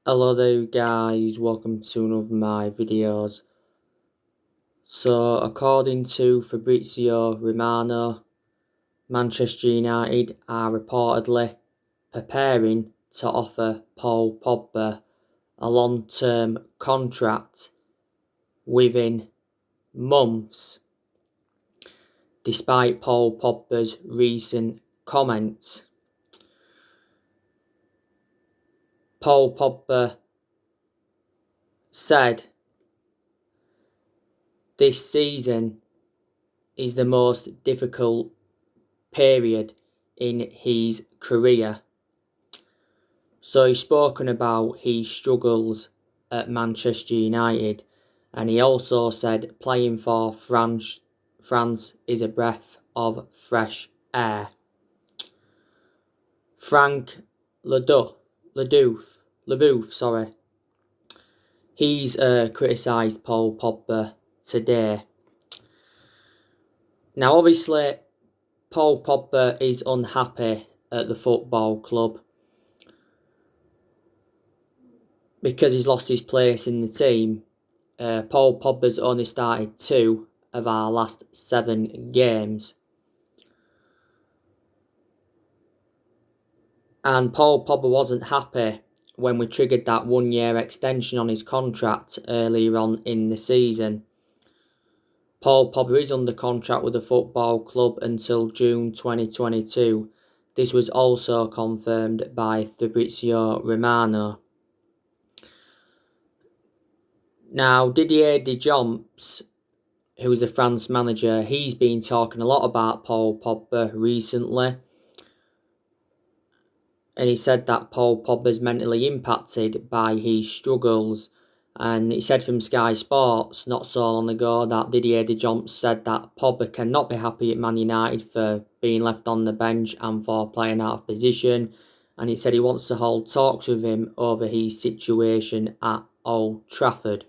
Hello there guys, welcome to one of my videos. So according to Fabrizio Romano, Manchester United are reportedly preparing to offer Paul Pogba a long-term contract within months, despite Paul Pogba's recent comments. Paul Pogba said this season is the most difficult period in his career. So he's spoken about his struggles at Manchester United, and he also said playing for France is a breath of fresh air. Frank Leboeuf, he's criticised Paul Pogba today. Now obviously Paul Pogba is unhappy at the football club because he's lost his place in the team. Paul Pogba's only started 2 of our last 7 games. And Paul Pogba wasn't happy when we triggered that 1-year extension on his contract earlier on in the season. Paul Pogba is under contract with the football club until June 2022. This was also confirmed by Fabrizio Romano. Now, Didier Deschamps, who's the France manager, he's been talking a lot about Paul Pogba recently. And he said that Paul Pogba's mentally impacted by his struggles. And he said from Sky Sports not so long ago that Didier Deschamps said that Pogba cannot be happy at Man United for being left on the bench and for playing out of position. And he said he wants to hold talks with him over his situation at Old Trafford.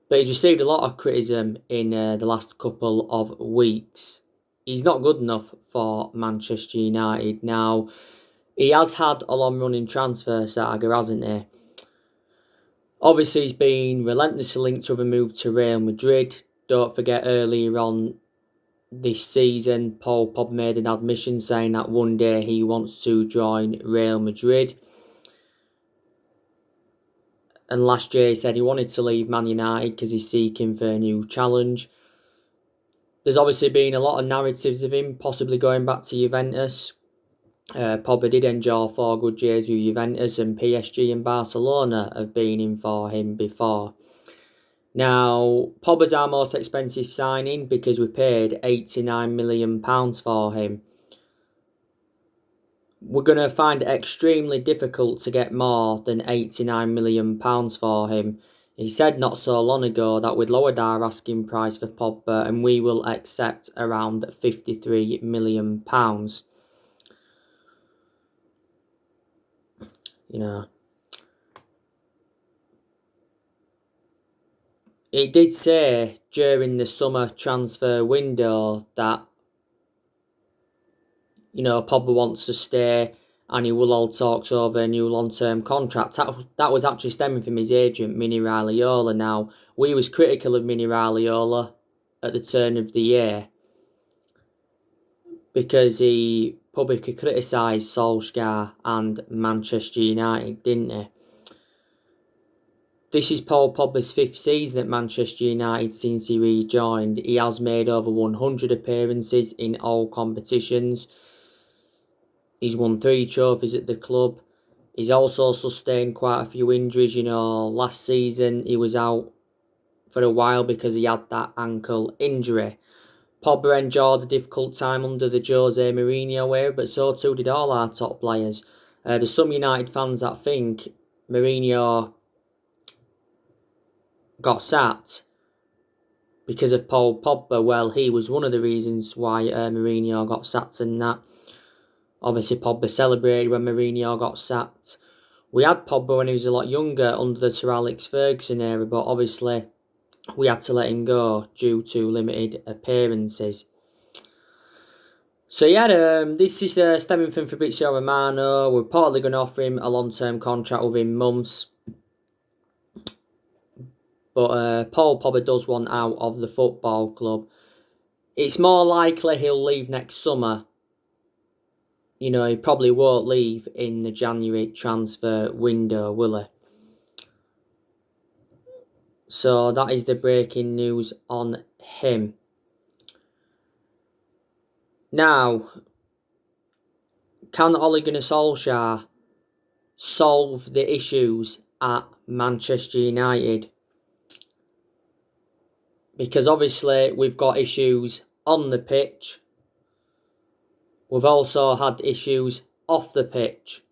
But he's received a lot of criticism in the last couple of weeks. He's not good enough for Manchester United. Now, he has had a long-running transfer saga, hasn't he? Obviously, he's been relentlessly linked with a move to Real Madrid. Don't forget earlier on this season, Paul Pogba made an admission saying that one day he wants to join Real Madrid. And last year he said he wanted to leave Man United because he's seeking for a new challenge. There's obviously been a lot of narratives of him possibly going back to Juventus. Pogba did enjoy 4 good years with Juventus, and PSG and Barcelona have been in for him before. Now, Pogba's our most expensive signing because we paid £89 million for him. We're going to find it extremely difficult to get more than £89 million for him. He said not so long ago that we'd lowered our asking price for Pogba and we will accept around £53 million. You know, it did say during the summer transfer window that, Pogba wants to stay and he will hold talks over a new long-term contract. That was actually stemming from his agent, Mini Raiola. Now, we was critical of Mini Raiola at the turn of the year because he publicly criticised Solsjaer and Manchester United, didn't he? This is Paul Pogba's 5th season at Manchester United since he rejoined. He has made over 100 appearances in all competitions. He's won 3 trophies at the club. He's also sustained quite a few injuries. Last season he was out for a while because he had that ankle injury. Pogba endured a difficult time under the Jose Mourinho era, but so too did all our top players. There's some United fans that think Mourinho got sacked because of Paul Pogba. Well, he was one of the reasons why Mourinho got sacked, and that obviously Pogba celebrated when Mourinho got sacked. We had Pogba when he was a lot younger under the Sir Alex Ferguson era, but obviously we had to let him go due to limited appearances. So yeah, this is stemming from Fabrizio Romano. We're partly going to offer him a long-term contract within months. But Paul Pogba does want out of the football club. It's more likely he'll leave next summer. You know, he probably won't leave in the January transfer window, will he? So that is the breaking news on him. Now, can Ole Gunnar Solsjaer solve the issues at Manchester United? Because obviously we've got issues on the pitch. We've also had issues off the pitch.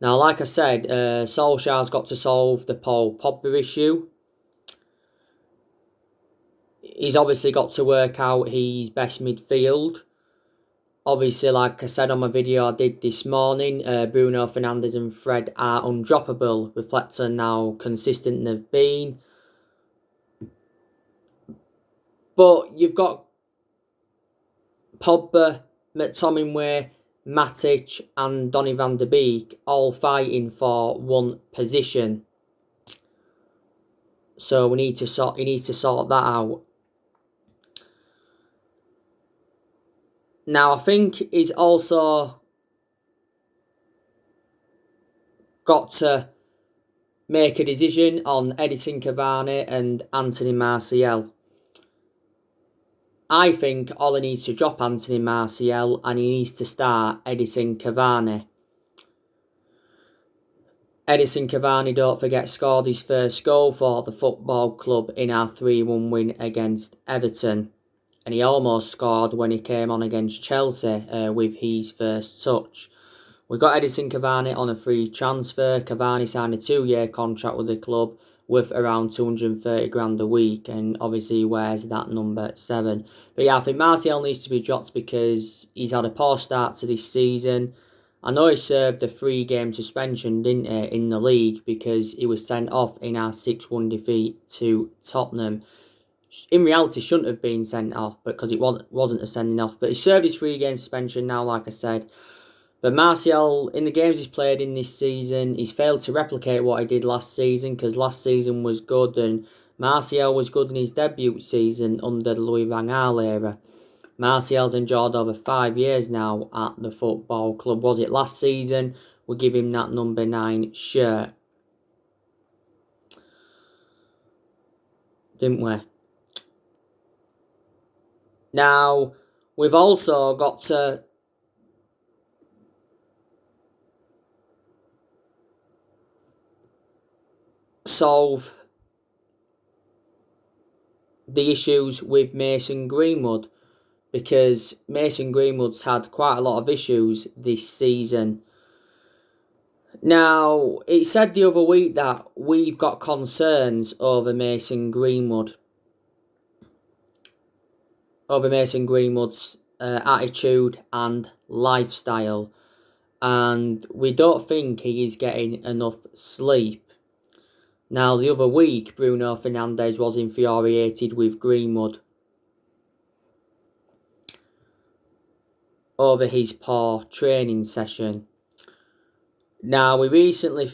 Now, like I said, Solskjaer's got to solve the Paul Pogba issue. He's obviously got to work out his best midfield. Obviously, like I said on my video I did this morning, Bruno Fernandes and Fred are undroppable, reflecting how consistent they've been. But you've got Pogba, McTominay, Matic and Donny van de Beek all fighting for one position. So he needs to sort that out. Now I think he's also got to make a decision on Edison Cavani and Anthony Martial. I think Ole needs to drop Anthony Martial and he needs to start Edison Cavani. Edison Cavani, don't forget, scored his first goal for the football club in our 3-1 win against Everton. And he almost scored when he came on against Chelsea with his first touch. We got Edison Cavani on a free transfer. Cavani signed a 2-year contract with the club worth around 230 grand a week, and obviously he wears that number 7. But yeah, I think Martial needs to be dropped because he's had a poor start to this season. I know he served a 3-game suspension, didn't he, in the league because he was sent off in our 6-1 defeat to Tottenham. In reality, shouldn't have been sent off because it wasn't a sending off. But he served his 3-game suspension now, like I said. But Martial, in the games he's played in this season, he's failed to replicate what he did last season because last season was good and Martial was good in his debut season under the Louis van Gaal era. Martial's enjoyed over 5 years now at the football club. Was it last season? We give him that number 9 shirt. Didn't we? Now, we've also got to solve the issues with Mason Greenwood because Mason Greenwood's had quite a lot of issues this season. Now, it said the other week that we've got concerns over Mason Greenwood's attitude and lifestyle, and we don't think he is getting enough sleep. Now, the other week, Bruno Fernandes was infuriated with Greenwood over his poor training session. Now, we recently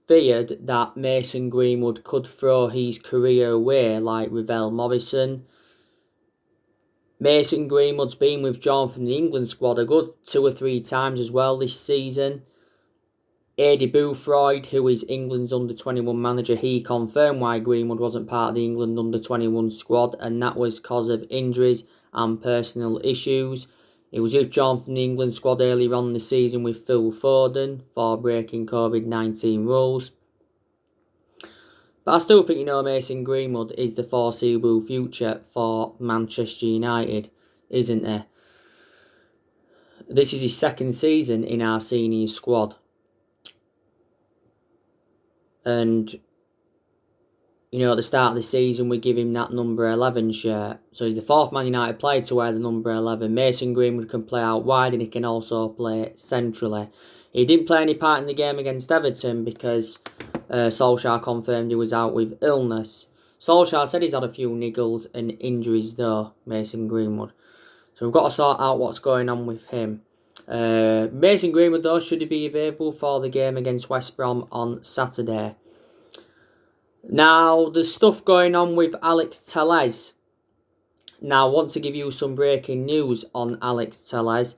feared that Mason Greenwood could throw his career away like Ravel Morrison. Mason Greenwood's been withdrawn from the England squad a good 2 or 3 times as well this season. Eddie Boothroyd, who is England's under-21 manager, he confirmed why Greenwood wasn't part of the England under-21 squad, and that was because of injuries and personal issues. He was withdrawn from the England squad earlier on in the season with Phil Foden for breaking COVID-19 rules. But I still think, Mason Greenwood is the foreseeable future for Manchester United, isn't he? This is his 2nd season in our senior squad. And, at the start of the season, we give him that number 11 shirt. So he's the 4th Man United player to wear the number 11. Mason Greenwood can play out wide and he can also play centrally. He didn't play any part in the game against Everton because Solsjaer confirmed he was out with illness. Solsjaer said he's had a few niggles and injuries though, Mason Greenwood. So we've got to sort out what's going on with him. Mason Greenwood, though, should he be available for the game against West Brom on Saturday? Now, there's stuff going on with Alex Telles. Now, I want to give you some breaking news on Alex Telles.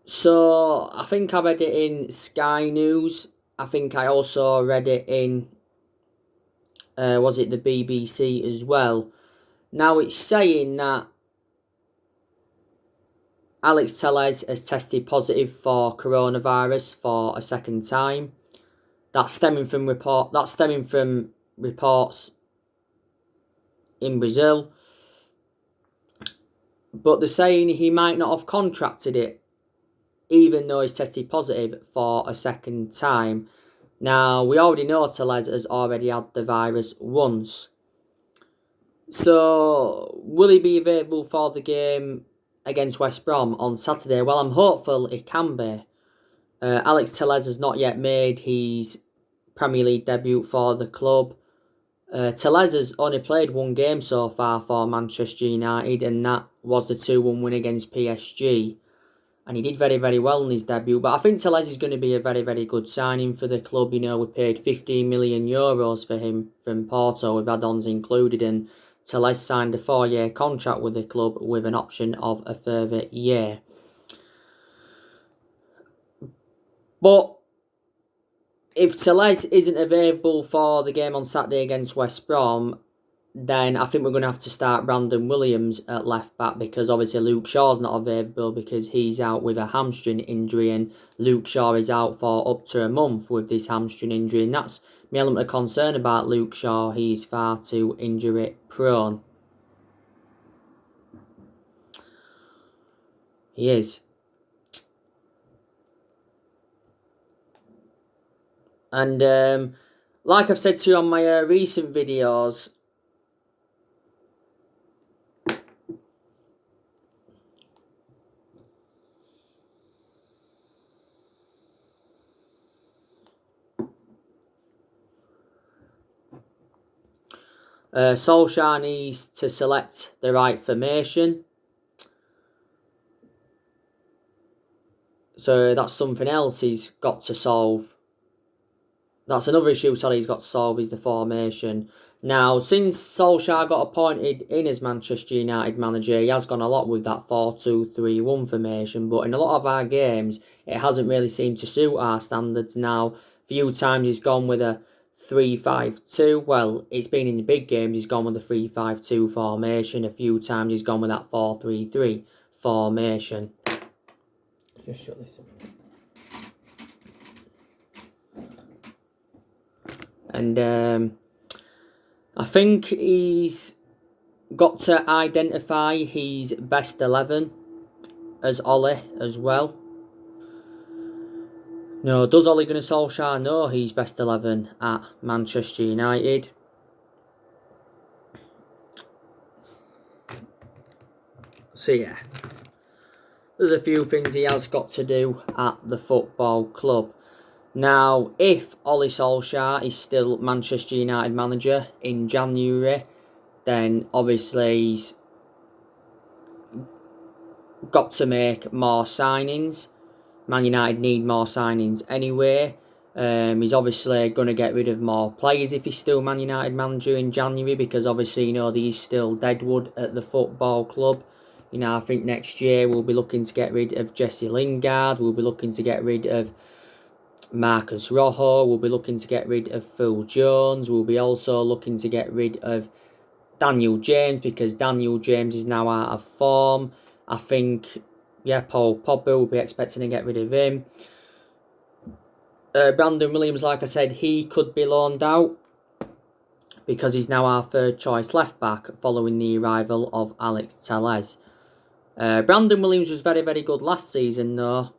So, I think I read it in Sky News. I think I also read it in, was it the BBC as well? Now, it's saying that Alex Telles has tested positive for coronavirus for a second time. That's stemming from reports in Brazil. But they're saying he might not have contracted it, even though he's tested positive for a second time. Now, we already know Telles has already had the virus once. So, will he be available for the game against West Brom on Saturday? Well, I'm hopeful he can be. Alex Telles has not yet made his Premier League debut for the club. Telles has only played one game so far for Manchester United, and that was the 2-1 win against PSG. And he did very, very well in his debut. But I think Telles is going to be a very, very good signing for the club. You know, we paid €15 million for him from Porto with add-ons included, and Telles signed a 4-year contract with the club with an option of a further year. But if Telles isn't available for the game on Saturday against West Brom, then I think we're going to have to start Brandon Williams at left back, because obviously Luke Shaw's not available because he's out with a hamstring injury, and Luke Shaw is out for up to a month with this hamstring injury, and that's my element of concern about Luke Shaw. He's far too injury prone. He is. And like I've said to you on my recent videos, Solsjaer needs to select the right formation. So that's something else he's got to solve. That's another issue, he's got to solve, is the formation. Now, since Solskjaer got appointed in as Manchester United manager, he has gone a lot with that 4-2-3-1 formation, but in a lot of our games, it hasn't really seemed to suit our standards. Now, a few times he's gone with a 3-5-2. Well, it's been in the big games, he's gone with a 3-5-2 formation. A few times he's gone with that 4-3-3 formation. Just shut this up. And I think he's got to identify his best 11 as Ole as well. No, does Ole Gunnar Solskjaer know his best 11 at Manchester United? So yeah, there's a few things he has got to do at the football club. Now, if Ole Solskjaer is still Manchester United manager in January, then obviously he's got to make more signings. Man United need more signings anyway. He's obviously going to get rid of more players if he's still Man United manager in January, because obviously, you know, he's still deadwood at the football club. You know, I think next year we'll be looking to get rid of Jesse Lingard. We'll be looking to get rid of Marcus Rojo. We'll be looking to get rid of Phil Jones. We'll be also looking to get rid of Daniel James, because Daniel James is now out of form. I think, yeah, Paul Pogba will be expecting to get rid of him. Brandon Williams, like I said, he could be loaned out because he's now our third choice left back following the arrival of Alex Telles. Brandon Williams was very, very good last season though.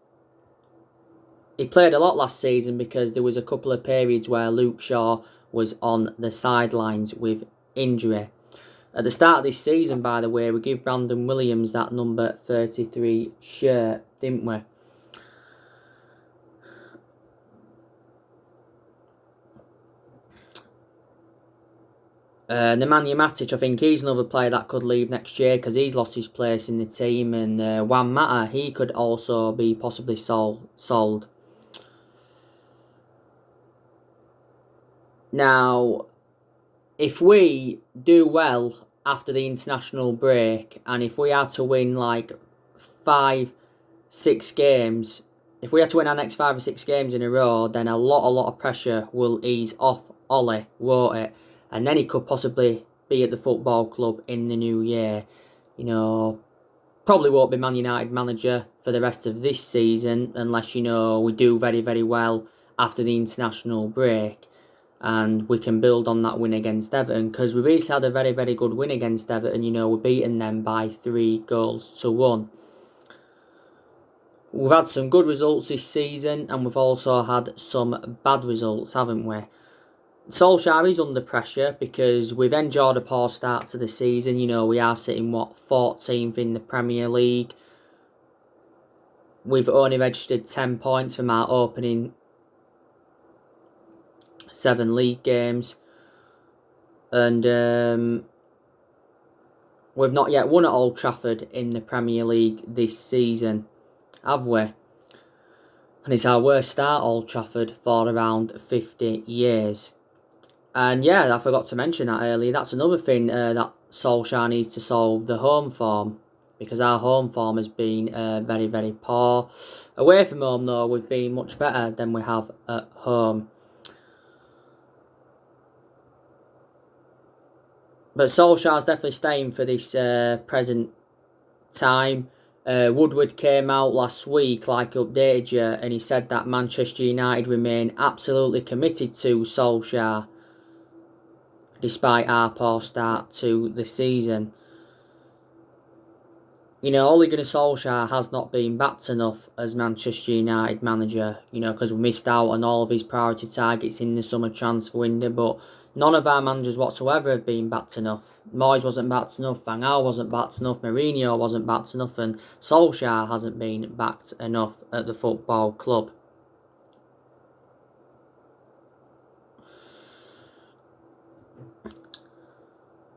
He played a lot last season because there was a couple of periods where Luke Shaw was on the sidelines with injury. At the start of this season, by the way, we gave Brandon Williams that number 33 shirt, didn't we? Nemanja Matic, I think he's another player that could leave next year because he's lost his place in the team. And Juan Mata, he could also be possibly sold. Now, if we do well after the international break, and if we are to win like 5-6 games, if we are to win our next 5 or 6 games in a row, then a lot of pressure will ease off Ollie, won't it? And then he could possibly be at the football club in the new year. You know, probably won't be Man United manager for the rest of this season unless, we do very well after the international break. And we can build on that win against Everton, because we recently had a very good win against Everton. We're beating them by 3-1. We've had some good results this season, and we've also had some bad results, haven't we? Solsjaer is under pressure because we've enjoyed a poor start to the season. We are sitting, 14th in the Premier League. We've only registered 10 points from our opening 7 league games. And we've not yet won at Old Trafford in the Premier League this season, have we? And it's our worst start at Old Trafford for around 50 years. And yeah, I forgot to mention that earlier. That's another thing that Solskjaer needs to solve, the home form. Because our home form has been very poor. Away from home, though, we've been much better than we have at home. But Solskjaer's definitely staying for this present time. Woodward came out last week, like updated you, and he said that Manchester United remain absolutely committed to Solskjaer, despite our poor start to the season. Ole Gunnar Solskjaer has not been backed enough as Manchester United manager, because we missed out on all of his priority targets in the summer transfer window, but none of our managers whatsoever have been backed enough. Moyes wasn't backed enough, Van Gaal wasn't backed enough, Mourinho wasn't backed enough, and Solskjaer hasn't been backed enough at the football club.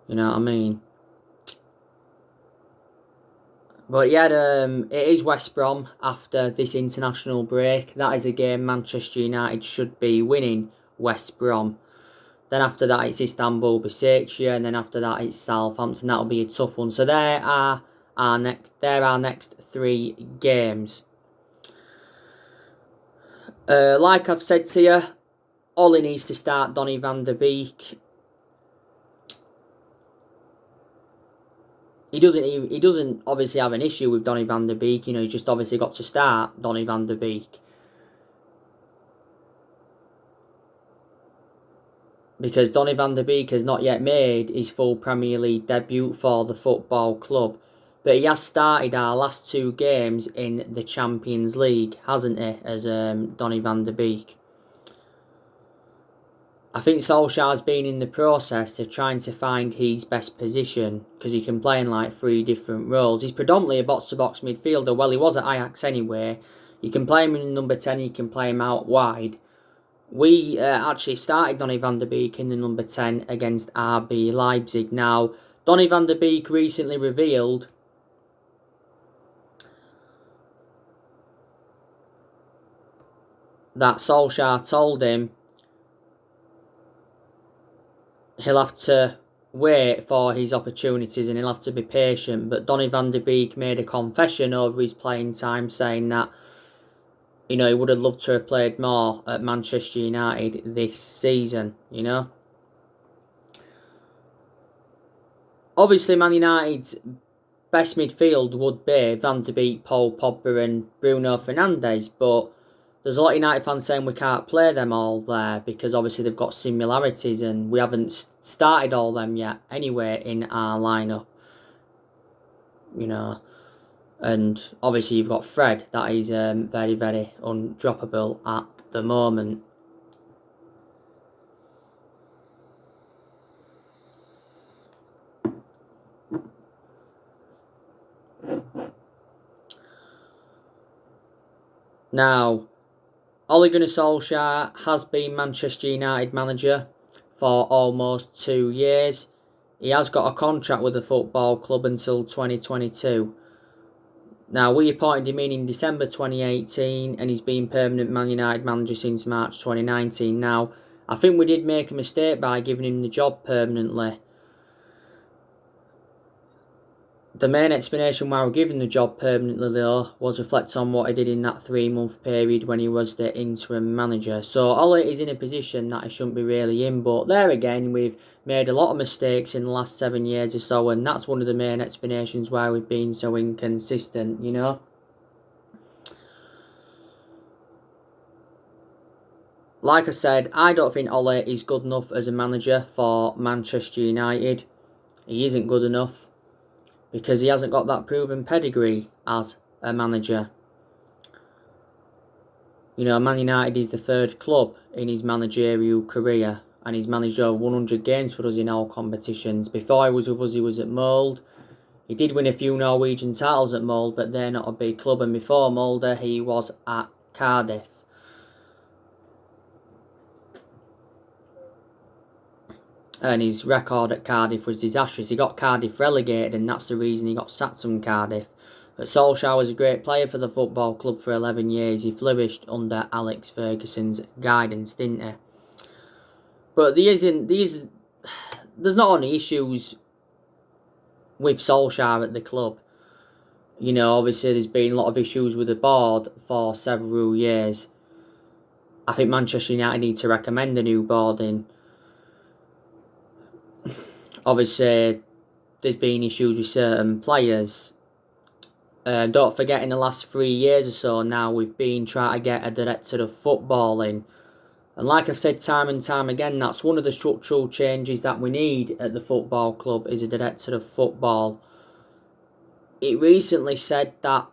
You know what I mean? But yeah, it is West Brom after this international break. That is a game Manchester United should be winning, West Brom. Then after that it's Istanbul, Besiktas, and then after that it's Southampton. That'll be a tough one. So there are our next 3 games. Like I've said to you, Ollie needs to start Donny van der Beek. He doesn't obviously have an issue with Donny van der Beek. He's just obviously got to start Donny van der Beek. Because Donny van der Beek has not yet made his full Premier League debut for the football club. But he has started our last 2 games in the Champions League, hasn't he, as Donny van der Beek. I think Solskjaer's been in the process of trying to find his best position, because he can play in like 3 different roles. He's predominantly a box-to-box midfielder. Well, he was at Ajax anyway. You can play him in number 10, you can play him out wide. We actually started Donny van der Beek in the number 10 against RB Leipzig. Now, Donny van der Beek recently revealed that Solskjaer told him he'll have to wait for his opportunities and he'll have to be patient. But Donny van der Beek made a confession over his playing time, saying that he would have loved to have played more at Manchester United this season, Obviously, Man United's best midfield would be Van der Beek, Paul Pogba and Bruno Fernandes, but there's a lot of United fans saying we can't play them all there because obviously they've got similarities and we haven't started all them yet anyway in our lineup. And obviously you've got Fred, that is very undroppable at the moment. Now, Ole Gunnar Solskjaer has been Manchester United manager for almost 2 years. He has got a contract with the football club until 2022. Now, we appointed him in December 2018, and he's been permanent Man United manager since March 2019. Now, I think we did make a mistake by giving him the job permanently. The main explanation why we're giving the job permanently, though, was reflect on what he did in that 3-month period when he was the interim manager. So Ole is in a position that he shouldn't be really in, but there again, we've made a lot of mistakes in the last 7 years or so, and that's one of the main explanations why we've been so inconsistent, you know. Like I said, I don't think Ole is good enough as a manager for Manchester United. He isn't good enough, because he hasn't got that proven pedigree as a manager. You know, Man United is the 3rd club in his managerial career, and he's managed over 100 games for us in all competitions. Before he was with us, he was at Molde. He did win a few Norwegian titles at Molde, but they're not a big club. And before Molde, he was at Cardiff. And his record at Cardiff was disastrous. He got Cardiff relegated, and that's the reason he got sacked from Cardiff. But Solsjaer was a great player for the football club for 11 years. He flourished under Alex Ferguson's guidance, didn't he? But there's not only issues with Solsjaer at the club. You know, obviously there's been a lot of issues with the board for several years. I think Manchester United need to recommend a new board in. Obviously, there's been issues with certain players. Don't forget, in the last 3 years or so now, we've been trying to get a director of football in. And like I've said time and time again, that's one of the structural changes that we need at the football club, is a director of football. It recently said that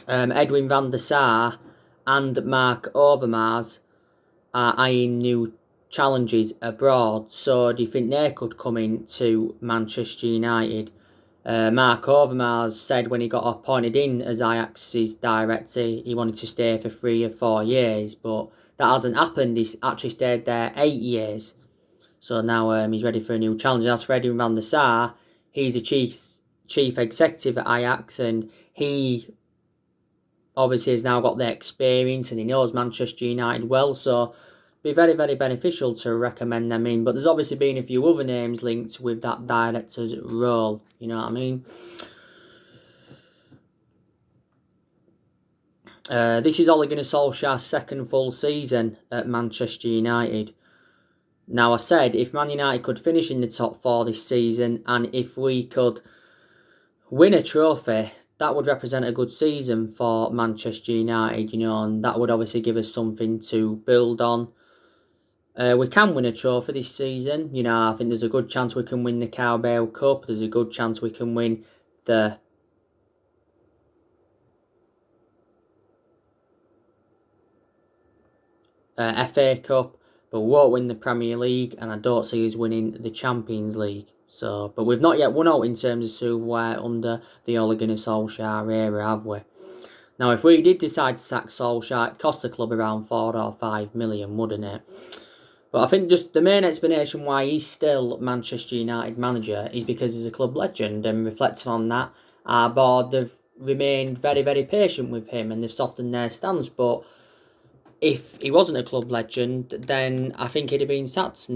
Edwin van der Sar and Mark Overmars are eyeing new challenges abroad. So do you think they could come into Manchester United? Mark Overmars said when he got appointed in as Ajax's director, he wanted to stay for 3 or 4 years, but that hasn't happened. He's actually stayed there 8 years. So now he's ready for a new challenge. As for Edwin van der Sar, he's a chief executive at Ajax, and he obviously has now got the experience and he knows Manchester United well, so be very, very beneficial to recommend them in. But there's obviously been a few other names linked with that director's role, you know what I mean? This is Ole Gunnar Solskjaer's 2nd full season at Manchester United. Now, I said if Man United could finish in the top 4 this season, and if we could win a trophy, that would represent a good season for Manchester United, you know, and that would obviously give us something to build on. We can win a trophy this season. You know, I think there's a good chance we can win the Carabao Cup. There's a good chance we can win the FA Cup, but we won't win the Premier League, and I don't see us winning the Champions League. So, but we've not yet won out in terms of silverware under the Ole Gunnar Solskjaer era, have we? Now, if we did decide to sack Solskjaer, it'd cost the club around 4 or 5 million, wouldn't it? But I think just the main explanation why he's still Manchester United manager is because he's a club legend, and reflecting on that, our board have remained very, very patient with him, and they've softened their stance. But if he wasn't a club legend, then I think he'd have been sacked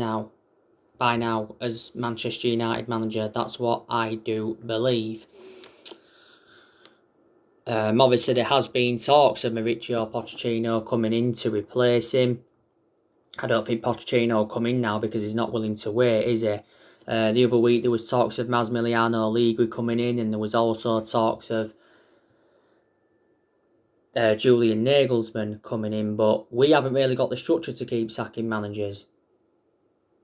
by now as Manchester United manager. That's what I do believe. Obviously, there has been talks of Mauricio Pochettino coming in to replace him. I don't think Pochettino will come in now because he's not willing to wait, is he? The other week there was talks of Massimiliano Allegri coming in, and there was also talks of Julian Nagelsmann coming in, but we haven't really got the structure to keep sacking managers.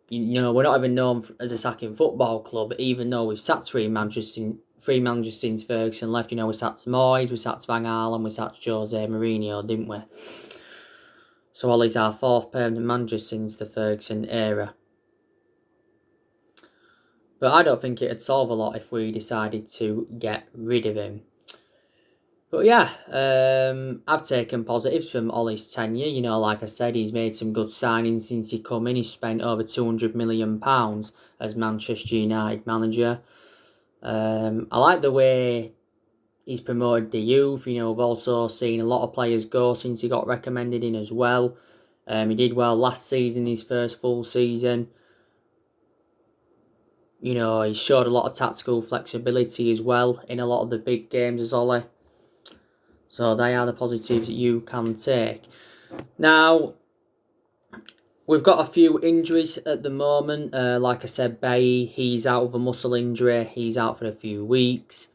You know, we're not even known as a sacking football club, even though we've sacked 3 managers since Ferguson left. You know, we sacked Moyes, we sacked Van Gaal, and we sacked Jose Mourinho, didn't we? So Ole's our 4th permanent manager since the Ferguson era. But I don't think it'd solve a lot if we decided to get rid of him. But yeah, I've taken positives from Ollie's tenure. You know, like I said, he's made some good signings since he come in. He's spent over £200 million as Manchester United manager. I like the way he's promoted the youth. You know, we've also seen a lot of players go since he got recommended in as well. He did well last season, his first full season. You know, he showed a lot of tactical flexibility as well in a lot of the big games as Ollie. So they are the positives that you can take. Now, we've got a few injuries at the moment. Like I said, Bay, he's out with a muscle injury. He's out for a few weeks.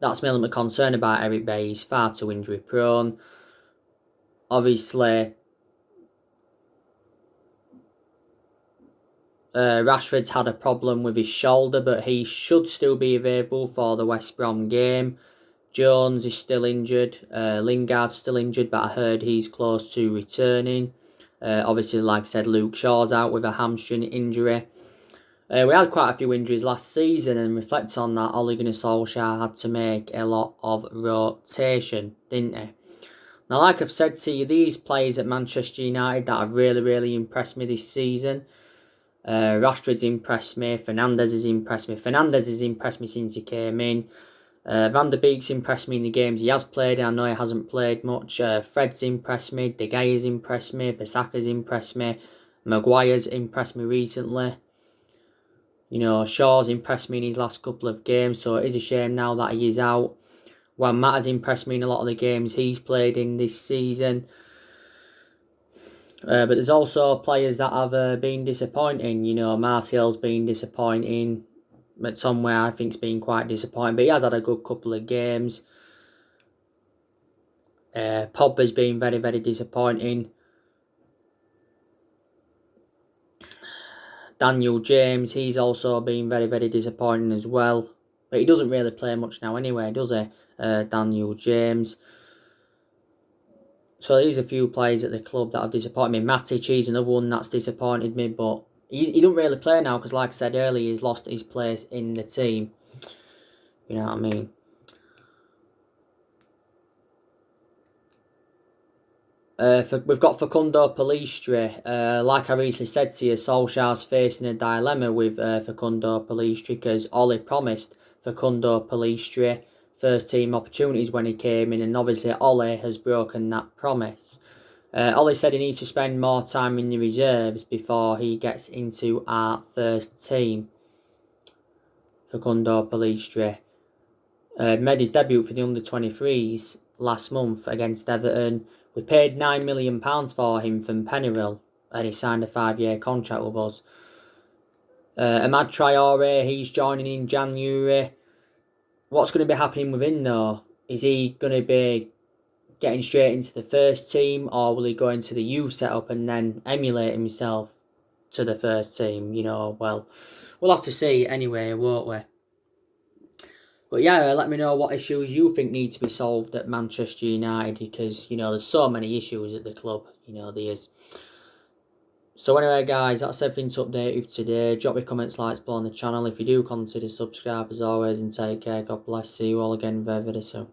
That's my element of concern about Eric Bay. He's far too injury prone. Obviously, Rashford's had a problem with his shoulder, but he should still be available for the West Brom game. Jones is still injured. Lingard's still injured, but I heard he's close to returning. Obviously, like I said, Luke Shaw's out with a hamstring injury. We had quite a few injuries last season, and reflect on that, Ole Gunnar Solsjaer had to make a lot of rotation, didn't he? Now, like I've said to you, these players at Manchester United that have really, really impressed me this season. Rashford's impressed me. Fernandes has impressed me. Fernandes has impressed me since he came in. Van der Beek's impressed me in the games he has played. I know he hasn't played much. Fred's impressed me. De Gea's impressed me. Bissaka's impressed me. Maguire's impressed me recently. You know, Shaw's impressed me in his last couple of games, so it is a shame now that he is out. Juan Mata has impressed me in a lot of the games he's played in this season. But there's also players that have been disappointing. You know, Martial's been disappointing. McTominay, I think, has been quite disappointing, but he has had a good couple of games. Pogba's been very, very disappointing. Daniel James, he's also been very, very disappointing as well. But he doesn't really play much now anyway, does he? Daniel James. So there's a few players at the club that have disappointed me. Matic, he's another one that's disappointed me, but he don't really play now because, like I said earlier, he's lost his place in the team. You know what I mean? We've got Facundo Pellistri. Like I recently said to you, Solskjaer's facing a dilemma with Facundo Pellistri because Ollie promised Facundo Pellistri first team opportunities when he came in, and obviously Ollie has broken that promise. Ollie said he needs to spend more time in the reserves before he gets into our first team. Facundo Pellistri made his debut for the under-23s last month against Everton. We paid £9 million for him from Pennyroyal, and he signed a 5-year contract with us. Amad Traore, he's joining in January. What's going to be happening with him though? Is he going to be getting straight into the first team, or will he go into the youth setup and then emulate himself to the first team? You know, well, we'll have to see anyway, won't we? But yeah, let me know what issues you think need to be solved at Manchester United, because, you know, there's so many issues at the club. You know, there is. So anyway, guys, that's everything to update you today. Drop your comments, likes below on the channel. If you do, consider subscribe as always, and take care. God bless. See you all again very, very soon.